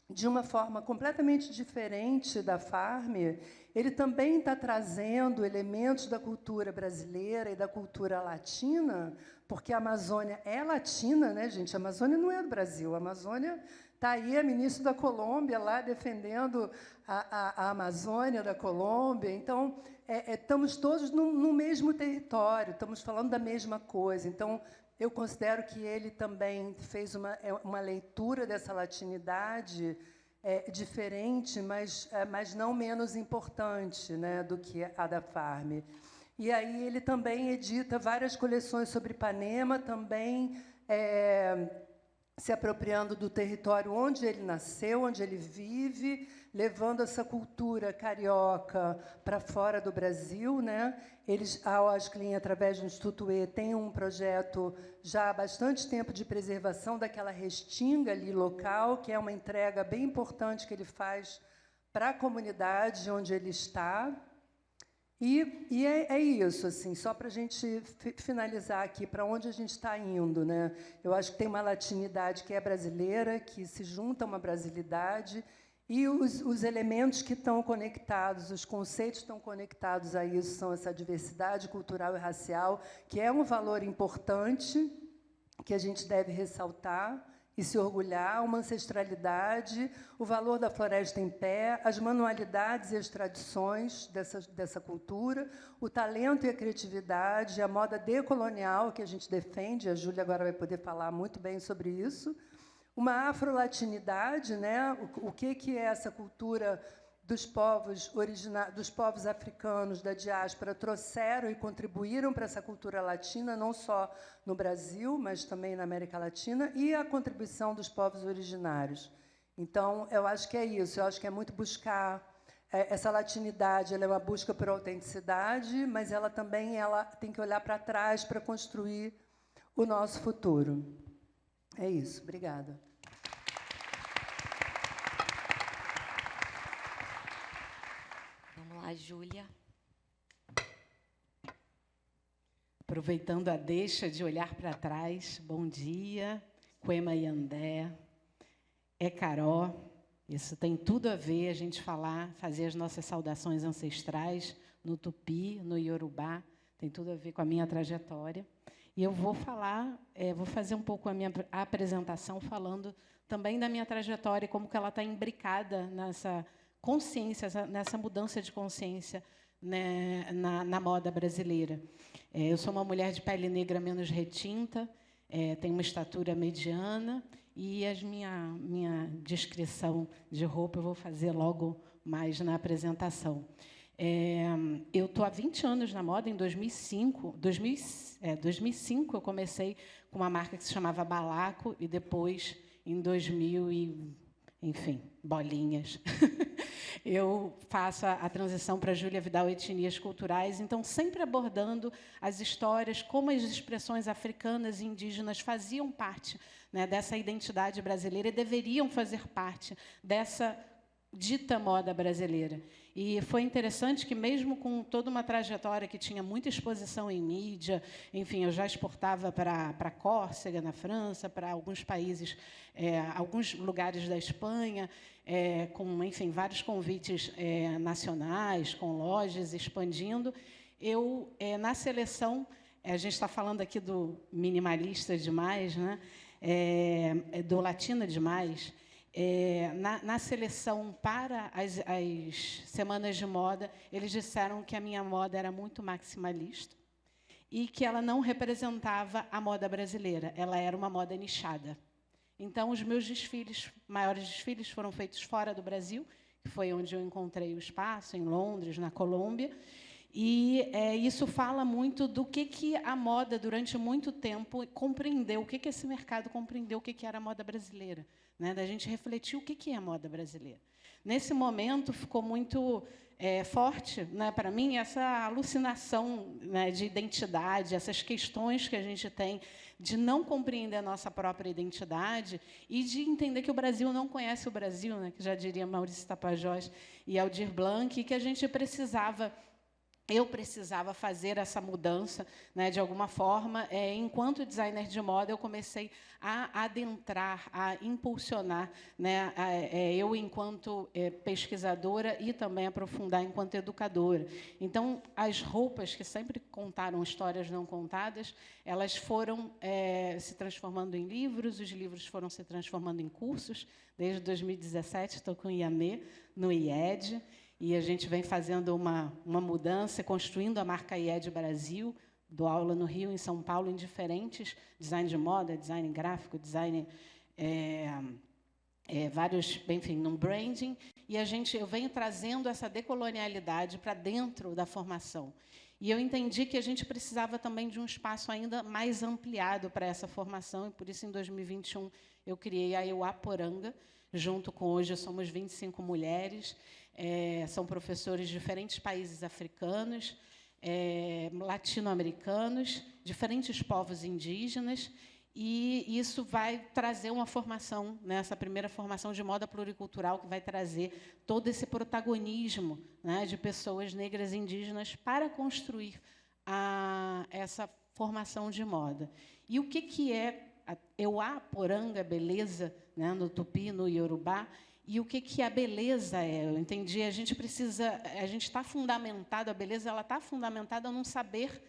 de uma forma completamente diferente da Farm, ele também está trazendo elementos da cultura brasileira e da cultura latina, porque a Amazônia é latina, né, gente? A Amazônia não é do Brasil. A Amazônia está aí, a ministra da Colômbia lá defendendo a Amazônia da Colômbia. Então, estamos todos no mesmo território, estamos falando da mesma coisa. Então, eu considero que ele também fez uma leitura dessa latinidade diferente, mas não menos importante, né, do que a da Farm. E aí ele também edita várias coleções sobre Ipanema, também se apropriando do território onde ele nasceu, onde ele vive, levando essa cultura carioca para fora do Brasil, né? A Osklen, através do Instituto E, tem um projeto já há bastante tempo de preservação daquela restinga ali local, que é uma entrega bem importante que ele faz para a comunidade onde ele está. E é isso, assim, só para a gente finalizar aqui, para onde a gente está indo, né? Eu acho que tem uma latinidade que é brasileira, que se junta a uma brasilidade, e os elementos que estão conectados, os conceitos que estão conectados a isso são essa diversidade cultural e racial, que é um valor importante, que a gente deve ressaltar e se orgulhar, uma ancestralidade, o valor da floresta em pé, as manualidades e as tradições dessa cultura, o talento e a criatividade, a moda decolonial que a gente defende, a Júlia agora vai poder falar muito bem sobre isso, uma afrolatinidade, né? O que é essa cultura dos povos africanos da diáspora trouxeram e contribuíram para essa cultura latina, não só no Brasil, mas também na América Latina, e a contribuição dos povos originários. Então, eu acho que é isso, eu acho que é muito buscar essa latinidade, ela é uma busca por autenticidade, mas ela também tem que olhar para trás para construir o nosso futuro. É isso. Obrigada. Vamos lá, Júlia. Aproveitando a deixa de olhar para trás, bom dia, Kwema Yandé, Caró. Isso tem tudo a ver, a gente fazer as nossas saudações ancestrais no Tupi, no Iorubá, tem tudo a ver com a minha trajetória. E eu vou vou fazer um pouco a minha apresentação falando também da minha trajetória, como que ela está imbricada nessa consciência, nessa mudança de consciência, né, na moda brasileira. Eu sou uma mulher de pele negra menos retinta, tenho uma estatura mediana, e a minha descrição de roupa eu vou fazer logo mais na apresentação. Eu estou há 20 anos na moda, em 2005 eu comecei com uma marca que se chamava Balaco, e depois, em 2000, enfim, bolinhas. Eu faço a transição para Júlia Vidal Etnias Culturais, então sempre abordando as histórias, como as expressões africanas e indígenas faziam parte, né, dessa identidade brasileira e deveriam fazer parte dessa dita moda brasileira. E foi interessante que, mesmo com toda uma trajetória que tinha muita exposição em mídia, enfim, eu já exportava para Córcega, na França, para alguns países, alguns lugares da Espanha, com, enfim, vários convites nacionais, com lojas expandindo. Eu, na seleção, a gente está falando aqui do minimalista demais, né? Do latina demais. Na seleção para as semanas de moda, eles disseram que a minha moda era muito maximalista e que ela não representava a moda brasileira, ela era uma moda nichada. Então, os meus maiores desfiles foram feitos fora do Brasil, que foi onde eu encontrei o espaço, em Londres, na Colômbia, e isso fala muito do que a moda, durante muito tempo, compreendeu, o que esse mercado compreendeu, o que era a moda brasileira, né? Da gente refletir o que é a moda brasileira. Nesse momento, ficou muito forte, né, para mim, essa alucinação, né, de identidade, essas questões que a gente tem de não compreender a nossa própria identidade e de entender que o Brasil não conhece o Brasil, né, que já diria Maurício Tapajós e Aldir Blanc, e que a gente eu precisava fazer essa mudança, né, de alguma forma. Enquanto designer de moda, eu comecei a adentrar, a impulsionar, né, eu enquanto pesquisadora e também aprofundar enquanto educadora. Então, as roupas que sempre contaram histórias não contadas, elas foram se transformando em livros, os livros foram se transformando em cursos. Desde 2017, estou com o IAME, no IED, e a gente vem fazendo uma mudança, construindo a marca IED Brasil, dou aula no Rio, em São Paulo, em diferentes design de moda, design gráfico, design, vários, enfim, no branding, e eu venho trazendo essa decolonialidade para dentro da formação. E eu entendi que a gente precisava também de um espaço ainda mais ampliado para essa formação, e por isso, em 2021, eu criei a Euaporanga, junto com, hoje, somos 25 mulheres, são professores de diferentes países africanos, latino-americanos, diferentes povos indígenas, e isso vai trazer uma formação, né, essa primeira formação de moda pluricultural, que vai trazer todo esse protagonismo, né, de pessoas negras e indígenas para construir essa formação de moda. E o que é a Euaporanga, beleza, né, no Tupi, no Iorubá, e o que a beleza é? Eu entendi, a gente está fundamentado, a beleza ela está fundamentada num saber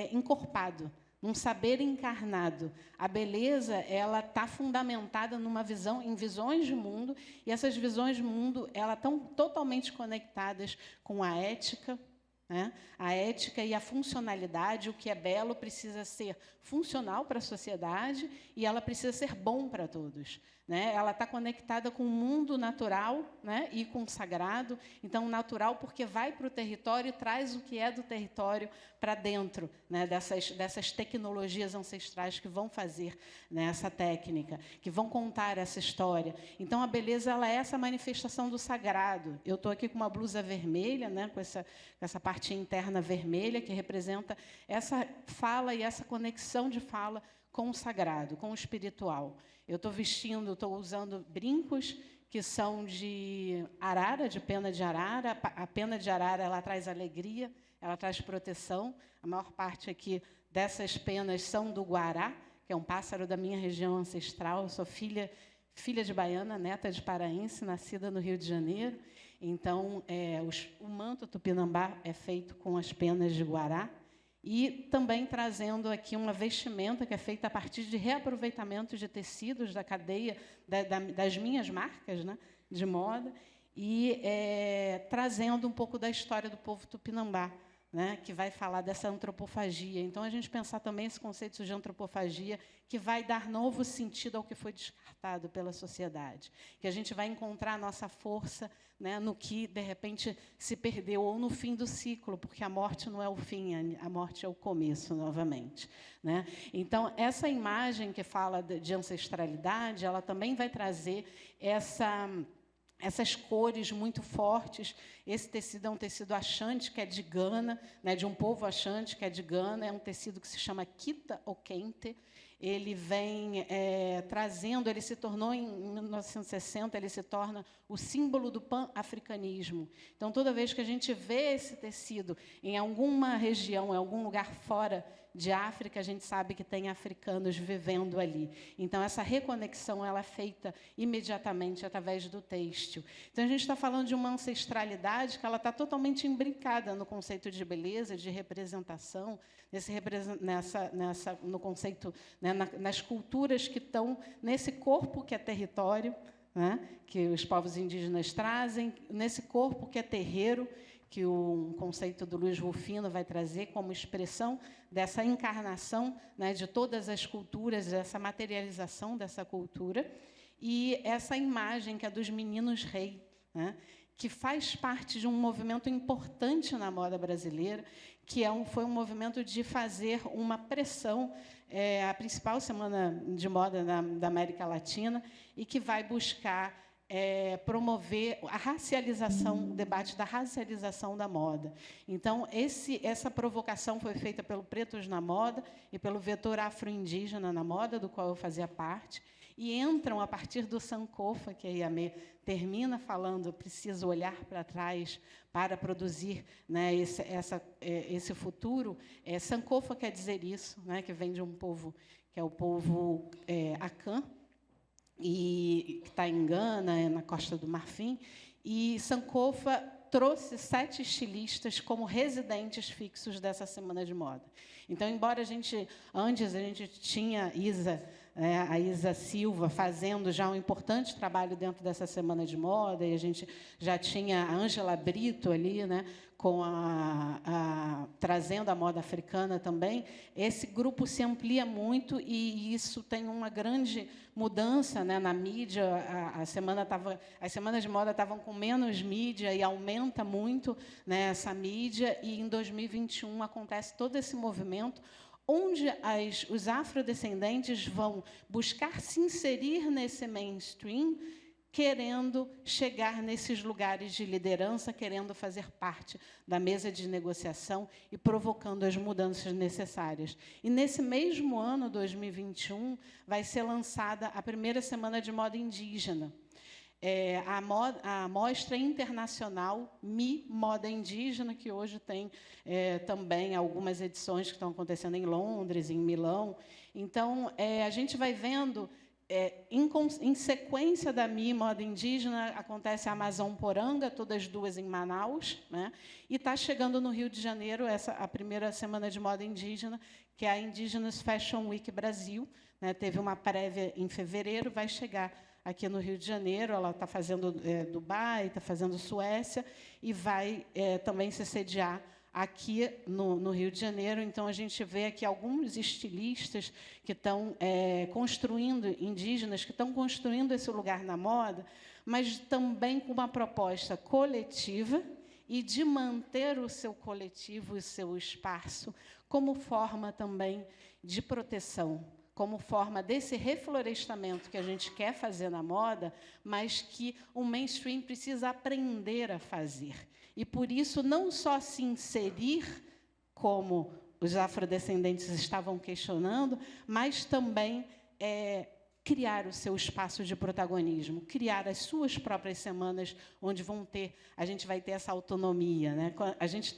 encorpado, num saber encarnado. A beleza ela está fundamentada em visões de mundo, e essas visões de mundo elas estão totalmente conectadas com a ética, né? A ética e a funcionalidade. O que é belo precisa ser funcional para a sociedade e ela precisa ser bom para todos, né? Ela está conectada com o mundo natural, né? E com o sagrado. Então, natural porque vai para o território e traz o que é do território para dentro, né? Dessas tecnologias ancestrais que vão fazer, né, essa técnica, que vão contar essa história. Então, a beleza ela é essa manifestação do sagrado. Eu estou aqui com uma blusa vermelha, né? Com essa parte interna vermelha, que representa essa fala e essa conexão de fala com o sagrado, com o espiritual. Eu estou usando brincos que são de arara, de pena de arara. A pena de arara ela traz alegria, ela traz proteção. A maior parte aqui dessas penas são do guará, que é um pássaro da minha região ancestral. Eu sou filha de baiana, neta de paraense, nascida no Rio de Janeiro. Então, o manto tupinambá é feito com as penas de guará. E também trazendo aqui uma vestimenta que é feita a partir de reaproveitamento de tecidos da cadeia das minhas marcas, né, de moda, e trazendo um pouco da história do povo tupinambá, né, que vai falar dessa antropofagia. Então, a gente pensar também esse conceito de antropofagia, que vai dar novo sentido ao que foi descartado pela sociedade, que a gente vai encontrar a nossa força, né, no que, de repente, se perdeu, ou no fim do ciclo, porque a morte não é o fim, a morte é o começo, novamente, né? Então, essa imagem que fala de ancestralidade, ela também vai trazer essas cores muito fortes. Esse tecido é um tecido Axante, que é de Gana, né, de um povo Axante, que é de Gana. É um tecido que se chama Kita ou Kente. Ele vem trazendo, ele se tornou, em 1960, ele se torna o símbolo do pan-africanismo. Então, toda vez que a gente vê esse tecido em alguma região, em algum lugar fora de África, a gente sabe que tem africanos vivendo ali. Então, essa reconexão ela é feita imediatamente através do têxtil. Então, a gente está falando de uma ancestralidade que ela está totalmente imbricada no conceito de beleza, de representação, no conceito, né, nas culturas que estão nesse corpo que é território, né, que os povos indígenas trazem, nesse corpo que é terreiro, que o conceito do Luiz Rufino vai trazer como expressão dessa encarnação, né, de todas as culturas, dessa materialização dessa cultura, e essa imagem que é dos meninos rei, né, que faz parte de um movimento importante na moda brasileira, que foi um movimento de fazer uma pressão, a principal semana de moda da América Latina, e que vai buscar promover a racialização, o debate da racialização da moda. Então, essa provocação foi feita pelo Pretos na Moda e pelo vetor afro-indígena na moda, do qual eu fazia parte, e entram, a partir do Sankofa, que a Yamê termina falando, preciso olhar para trás para produzir, né, esse futuro. Sankofa quer dizer isso, né, que vem de um povo, que é o povo Akan, e que está em Gana, na Costa do Marfim, e Sankofa trouxe 7 estilistas como residentes fixos dessa semana de moda. Então, embora antes a gente tinha a Isa Silva fazendo já um importante trabalho dentro dessa semana de moda, e a gente já tinha a Ângela Brito ali, né, trazendo a moda africana também, esse grupo se amplia muito, e isso tem uma grande mudança, né, na mídia. As semanas de moda estavam com menos mídia, e aumenta muito, né, essa mídia, e em 2021 acontece todo esse movimento onde os afrodescendentes vão buscar se inserir nesse mainstream, querendo chegar nesses lugares de liderança, querendo fazer parte da mesa de negociação e provocando as mudanças necessárias. E, nesse mesmo ano, 2021, vai ser lançada a primeira semana de moda indígena. A Mostra Internacional Moda Indígena, que hoje tem também algumas edições que estão acontecendo em Londres, em Milão. Então, a gente vai vendo, em sequência da Moda Indígena, acontece a Amazon Poranga, todas duas em Manaus, né? E está chegando no Rio de Janeiro a primeira semana de moda indígena, que é a Indigenous Fashion Week Brasil, né? Teve uma prévia em fevereiro, vai chegar aqui no Rio de Janeiro. Ela está fazendo Dubai, está fazendo Suécia, e vai também se sediar aqui no Rio de Janeiro. Então, a gente vê aqui alguns estilistas que estão construindo, indígenas, que estão construindo esse lugar na moda, mas também com uma proposta coletiva e de manter o seu coletivo e o seu espaço como forma também de proteção, como forma desse reflorestamento que a gente quer fazer na moda, mas que o mainstream precisa aprender a fazer. E, por isso, não só se inserir, como os afrodescendentes estavam questionando, mas também criar o seu espaço de protagonismo, criar as suas próprias semanas, onde a gente vai ter essa autonomia, né? A gente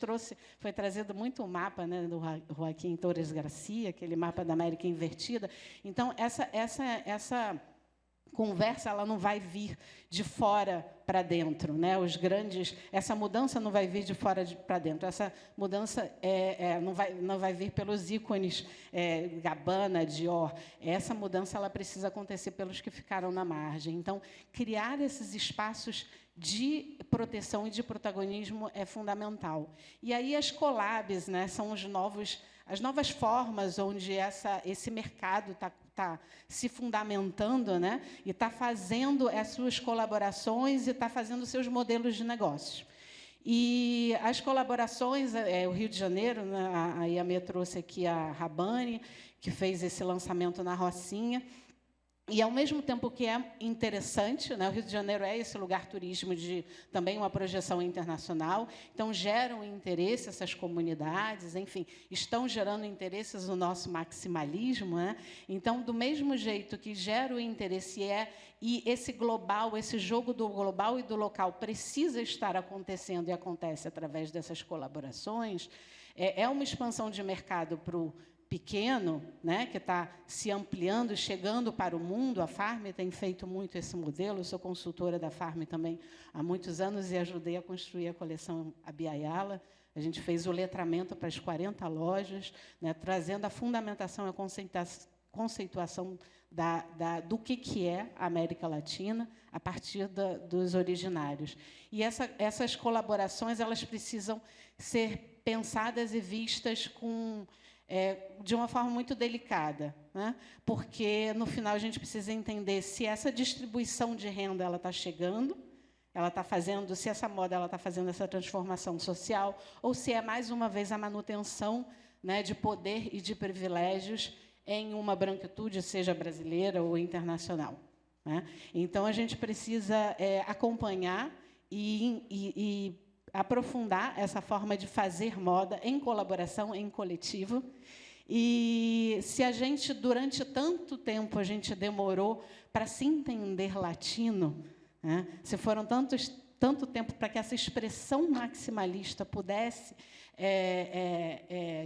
foi trazido muito o mapa, né, do Joaquim Torres Garcia, aquele mapa da América invertida. Então, essa conversa, ela não vai vir de fora para dentro, né? Essa mudança não vai vir de fora para dentro. Essa mudança não vai vir pelos ícones Gabbana, Dior. Essa mudança, ela precisa acontecer pelos que ficaram na margem. Então, criar esses espaços de proteção e de protagonismo é fundamental. E aí as collabs, né, são as novas formas onde esse mercado está se fundamentando, né, e está fazendo as suas colaborações e está fazendo os seus modelos de negócio. E as colaborações, o Rio de Janeiro, né, a Iamê trouxe aqui a Rabanne, que fez esse lançamento na Rocinha. E, ao mesmo tempo que é interessante, né, o Rio de Janeiro é esse lugar turístico de também uma projeção internacional, então geram interesse essas comunidades, enfim, estão gerando interesses no nosso maximalismo, né? Então, do mesmo jeito que gera o interesse e esse global, esse jogo do global e do local precisa estar acontecendo e acontece através dessas colaborações, é uma expansão de mercado para o pequeno, né, que está se ampliando, chegando para o mundo. A Farm tem feito muito esse modelo. Eu sou consultora da Farm também há muitos anos e ajudei a construir a coleção Abiyala. A gente fez o letramento para as 40 lojas, né, trazendo a fundamentação e a conceituação do que é a América Latina a partir dos originários. E essas colaborações, elas precisam ser pensadas e vistas de uma forma muito delicada, né? Porque, no final, a gente precisa entender se essa distribuição de renda ela está chegando, se essa moda ela está fazendo essa transformação social, ou se é, mais uma vez, a manutenção, né, de poder e de privilégios em uma branquitude, seja brasileira ou internacional, né? Então, a gente precisa acompanhar e aprofundar essa forma de fazer moda em colaboração, em coletivo. E se a gente, durante tanto tempo, a gente demorou para se entender latino, né? Se foram tanto tempo para que essa expressão maximalista pudesse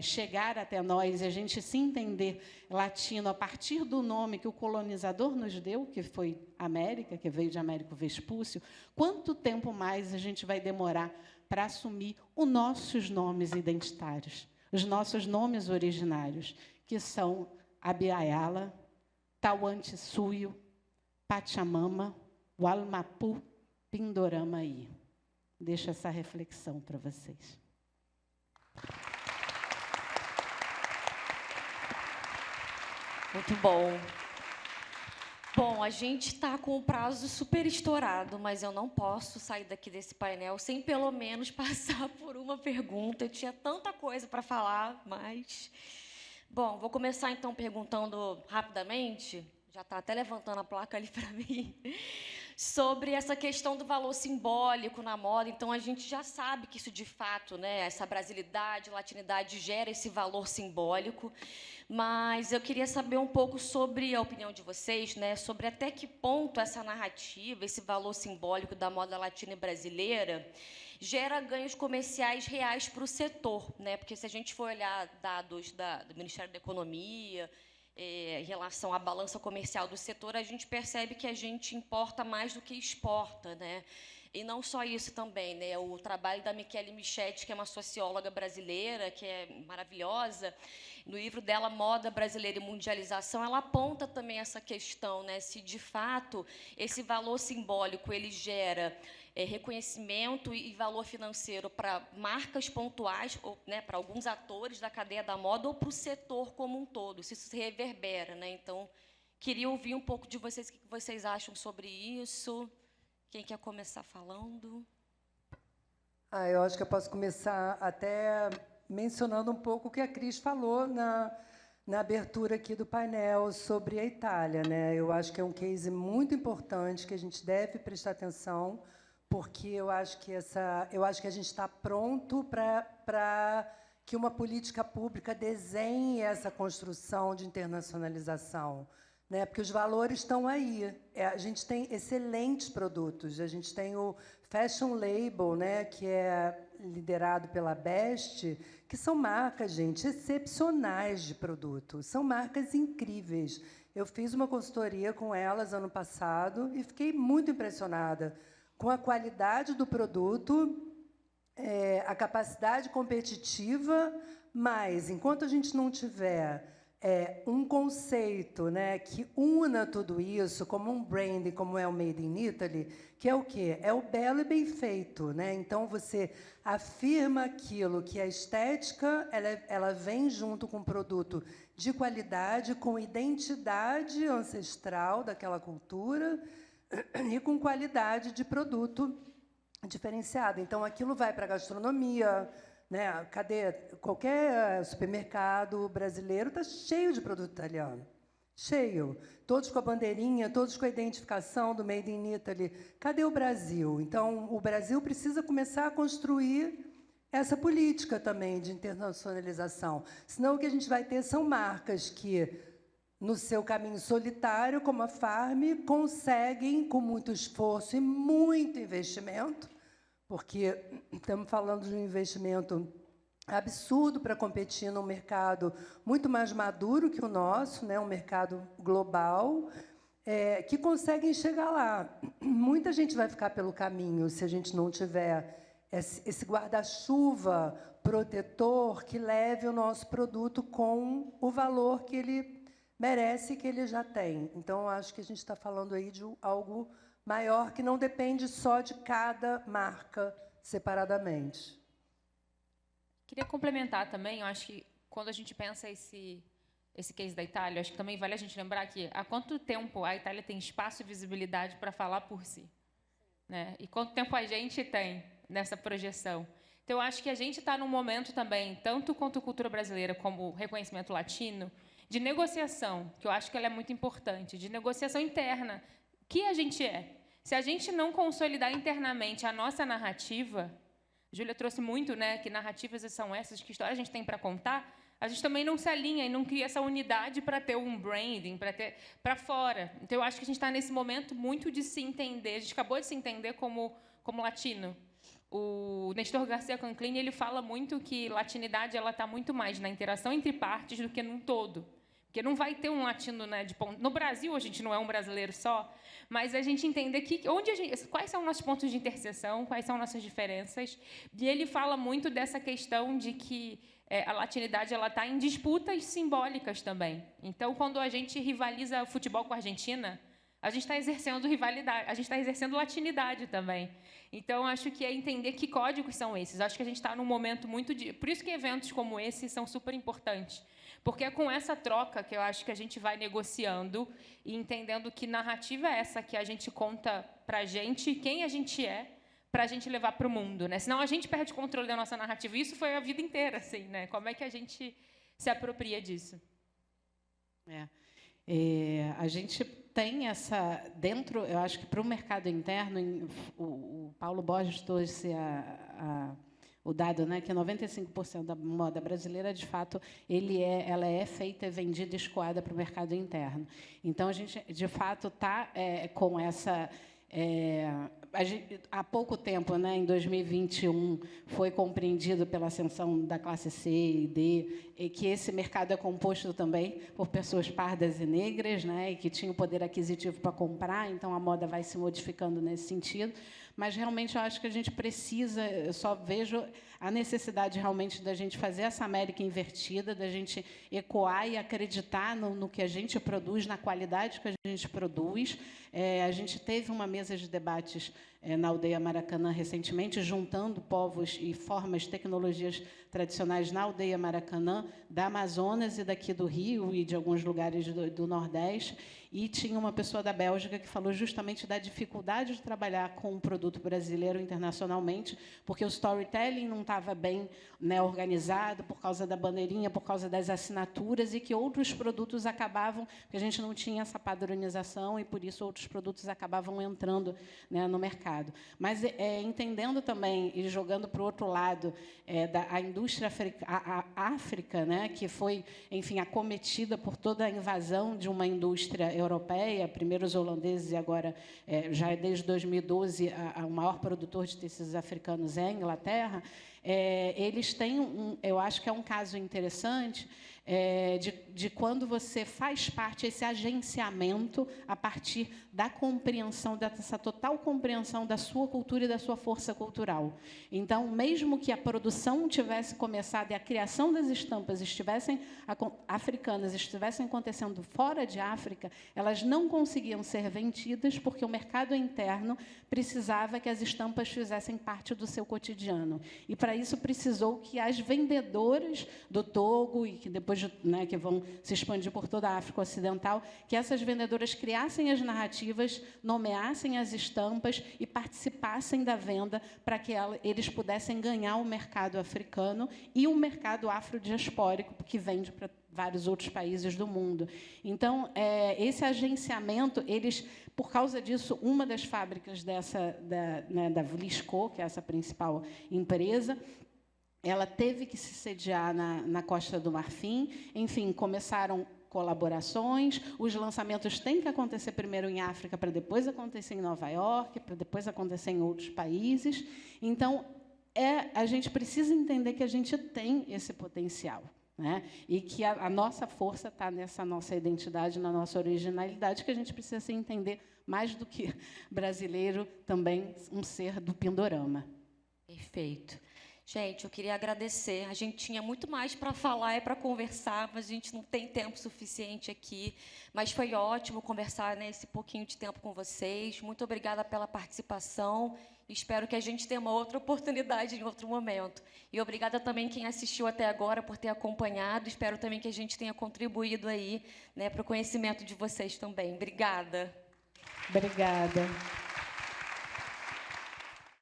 chegar até nós e a gente se entender latino a partir do nome que o colonizador nos deu, que foi América, que veio de Américo Vespúcio, quanto tempo mais a gente vai demorar para assumir os nossos nomes identitários, os nossos nomes originários, que são Abiyala, Tawantinsuyo, Pachamama, Walmapu, Pindoramaí. Deixo essa reflexão para vocês. Muito bom. Bom, a gente está com o prazo super estourado, mas eu não posso sair daqui desse painel sem, pelo menos, passar por uma pergunta. Eu tinha tanta coisa para falar, mas... Bom, vou começar, então, perguntando rapidamente, já está até levantando a placa ali para mim, sobre essa questão do valor simbólico na moda. Então, a gente já sabe que isso, de fato, né, essa brasilidade, latinidade gera esse valor simbólico, mas eu queria saber um pouco sobre a opinião de vocês, né, sobre até que ponto essa narrativa, esse valor simbólico da moda latina e brasileira gera ganhos comerciais reais para o setor, né? Porque, se a gente for olhar dados do Ministério da Economia, em relação à balança comercial do setor, a gente percebe que a gente importa mais do que exporta, né? E não só isso também, né? O trabalho da Michele Michetti, que é uma socióloga brasileira, que é maravilhosa, no livro dela, Moda Brasileira e Mundialização, ela aponta também essa questão, né? Se, de fato, esse valor simbólico ele gera reconhecimento e valor financeiro para marcas pontuais, ou, né, para alguns atores da cadeia da moda, ou para o setor como um todo, se isso se reverbera, né? Então, queria ouvir um pouco de vocês, o que vocês acham sobre isso. Quem quer começar falando? Eu acho que eu posso começar até mencionando um pouco o que a Cris falou na abertura aqui do painel sobre a Itália, né? Eu acho que é um case muito importante que a gente deve prestar atenção, porque eu acho que a gente está pronto para que uma política pública desenhe essa construção de internacionalização, né? Porque os valores estão aí. A gente tem excelentes produtos. A gente tem o Fashion Label, né, que é liderado pela Best, que são marcas, gente, excepcionais de produto. São marcas incríveis. Eu fiz uma consultoria com elas ano passado e fiquei muito impressionada com a qualidade do produto, a capacidade competitiva, mas, enquanto a gente não tiver um conceito, né, que una tudo isso, como um branding, como é o Made in Italy, que é o quê? É o belo e bem feito, né? Então, você afirma aquilo que a estética ela vem junto com um produto de qualidade, com identidade ancestral daquela cultura e com qualidade de produto diferenciado. Então, aquilo vai para a gastronomia, né? Cadê? Qualquer supermercado brasileiro está cheio de produto italiano. Cheio. Todos com a bandeirinha, todos com a identificação do Made in Italy. Cadê o Brasil? Então, o Brasil precisa começar a construir essa política também de internacionalização. Senão, o que a gente vai ter são marcas que, no seu caminho solitário, como a Farm, conseguem, com muito esforço e muito investimento, porque estamos falando de um investimento absurdo para competir num mercado muito mais maduro que o nosso, né, um mercado global, que conseguem chegar lá. Muita gente vai ficar pelo caminho se a gente não tiver esse guarda-chuva protetor que leve o nosso produto com o valor que ele merece e que ele já tem. Então, eu acho que a gente está falando aí de algo maior, que não depende só de cada marca separadamente. Queria complementar também, eu acho que quando a gente pensa esse case da Itália, acho que também vale a gente lembrar que há quanto tempo a Itália tem espaço e visibilidade para falar por si, né? E quanto tempo a gente tem nessa projeção. Então, eu acho que a gente está num momento também, tanto quanto a cultura brasileira como reconhecimento latino, de negociação, que eu acho que ela é muito importante, de negociação interna. O que a gente é? Se a gente não consolidar internamente a nossa narrativa, Júlia trouxe muito, né, que narrativas são essas, que história a gente tem para contar, a gente também não se alinha e não cria essa unidade para ter um branding, para ter para fora. Então, eu acho que a gente está nesse momento muito de se entender. A gente acabou de se entender como latino. O Nestor Garcia Canclini, ele fala muito que latinidade ela está muito mais na interação entre partes do que num todo. Porque não vai ter um latino, né, de ponto. No Brasil, a gente não é um brasileiro só, mas a gente entender que quais são nossos pontos de interseção, quais são nossas diferenças. E ele fala muito dessa questão de que a latinidade ela está em disputas simbólicas também. Então, quando a gente rivaliza o futebol com a Argentina, a gente está exercendo rivalidade, a gente está exercendo latinidade também. Então, acho que é entender que códigos são esses. Acho que a gente está num momento muito de... Por isso que eventos como esse são super importantes. Porque é com essa troca que eu acho que a gente vai negociando e entendendo que narrativa é essa que a gente conta para a gente, quem a gente é, para a gente levar para o mundo, né? Senão a gente perde o controle da nossa narrativa. E isso foi a vida inteira, assim, né? Como é que a gente se apropria disso? A gente tem essa dentro, eu acho que para o mercado interno, o Paulo Borges trouxe o dado, né, que 95% da moda brasileira, de fato, ela é feita, vendida e escoada para o mercado interno. Então, a gente, de fato, está com essa... há pouco tempo, né, em 2021, foi compreendido pela ascensão da classe C e D, e que esse mercado é composto também por pessoas pardas e negras, né, e que tinham poder aquisitivo para comprar, então a moda vai se modificando nesse sentido. Mas, realmente, eu acho que a gente precisa, eu só vejo a necessidade, realmente, da gente fazer essa América invertida, da gente ecoar e acreditar no que a gente produz, na qualidade que a gente produz. A gente teve uma mesa de debates na aldeia Maracanã recentemente, juntando povos e formas, tecnologias tradicionais na aldeia Maracanã, da Amazonas e daqui do Rio e de alguns lugares do Nordeste. E tinha uma pessoa da Bélgica que falou justamente da dificuldade de trabalhar com um produto brasileiro internacionalmente, porque o storytelling não estava bem, né, organizado por causa da bandeirinha, por causa das assinaturas, e que outros produtos acabavam, porque a gente não tinha essa padronização, e, por isso, outros produtos acabavam entrando, né, no mercado. Mas, entendendo também, e jogando para o outro lado, a indústria a África, né, que foi, enfim, acometida por toda a invasão de uma indústria europeia, primeiro os holandeses e agora, já desde 2012, o maior produtor de tecidos africanos é a Inglaterra. Eles têm eu acho que é um caso interessante de quando você faz parte, esse agenciamento a partir da compreensão, dessa total compreensão da sua cultura e da sua força cultural. Então, mesmo que a produção tivesse começado e a criação das estampas africanas estivessem acontecendo fora de África, elas não conseguiam ser vendidas porque o mercado interno precisava que as estampas fizessem parte do seu cotidiano. E, para isso, precisou que as vendedoras do Togo, e que depois, né, que vão se expandir por toda a África Ocidental, que essas vendedoras criassem as narrativas, nomeassem as estampas e participassem da venda para que eles pudessem ganhar o mercado africano e o mercado afrodiaspórico, que vende para vários outros países do mundo. Então, esse agenciamento, por causa disso, uma das fábricas da Vlisco, que é essa principal empresa, ela teve que se sediar na Costa do Marfim. Enfim, começaram colaborações, os lançamentos têm que acontecer primeiro em África, para depois acontecer em Nova York, para depois acontecer em outros países. Então, a gente precisa entender que a gente tem esse potencial, né? E que a nossa força está nessa nossa identidade, na nossa originalidade, que a gente precisa se entender mais do que brasileiro, também um ser do Pindorama. Perfeito. Gente, eu queria agradecer. A gente tinha muito mais para falar e para conversar, mas a gente não tem tempo suficiente aqui. Mas foi ótimo conversar, né, esse pouquinho de tempo com vocês. Muito obrigada pela participação. Espero que a gente tenha uma outra oportunidade em outro momento. E obrigada também quem assistiu até agora por ter acompanhado. Espero também que a gente tenha contribuído aí, né, para o conhecimento de vocês também. Obrigada. Obrigada.